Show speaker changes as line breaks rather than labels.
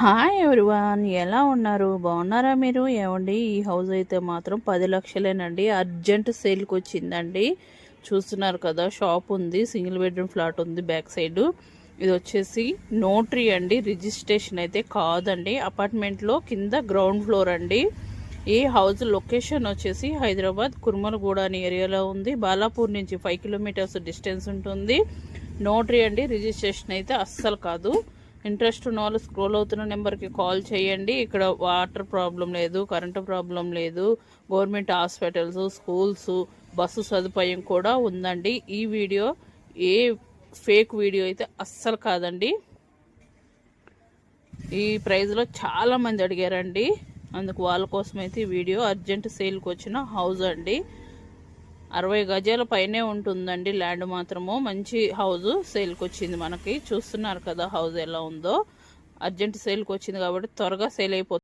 Hi everyone, ఎలా ఉన్నారు? బాగున్నారా మీరు? ఏమండి, ఈ హౌస్ అయితే మాత్రం 10 లక్షలేనండి. అర్జెంట్ సేల్కి వచ్చిందండి. చూస్తున్నారు కదా, షాప్ ఉంది, సింగిల్ బెడ్రూమ్ ఫ్లాట్ ఉంది బ్యాక్ సైడ్. ఇది వచ్చేసి నోటరీ అండి, రిజిస్ట్రేషన్ అయితే కాదండి. అపార్ట్మెంట్లో కింద గ్రౌండ్ ఫ్లోర్ అండి. ఈ హౌస్ లొకేషన్ వచ్చేసి హైదరాబాద్ కుర్మలగూడ అనే ఏరియాలో ఉంది. బాలాపూర్ నుంచి 5 కిలోమీటర్స్ డిస్టెన్స్ ఉంటుంది. నోటరీ అండి, రిజిస్ట్రేషన్ అయితే అస్సలు కాదు. ఇంట్రెస్ట్ ఉన్న వాళ్ళు స్క్రోల్ అవుతున్న నెంబర్కి కాల్ చేయండి. ఇక్కడ వాటర్ ప్రాబ్లం లేదు, కరెంటు ప్రాబ్లం లేదు, గవర్నమెంట్ హాస్పిటల్స్, స్కూల్స్, బస్సు సదుపాయం కూడా ఉందండి. ఈ వీడియో ఏ ఫేక్ వీడియో అయితే అస్సలు కాదండి. ఈ ప్రైజ్లో చాలామంది అడిగారండి, అందుకు వాళ్ళ కోసం అయితే ఈ వీడియో. అర్జెంట్ సేల్కి వచ్చిన హౌస్ అండి. 60 గజాల పైనే ఉంటుందండి ల్యాండ్. మాత్రము మంచి హౌస్ సేల్కి వచ్చింది మనకి. చూస్తున్నారు కదా హౌస్ ఎలా ఉందో. అర్జెంట్ సేల్కి వచ్చింది కాబట్టి త్వరగా సేల్ అయిపోతుంది.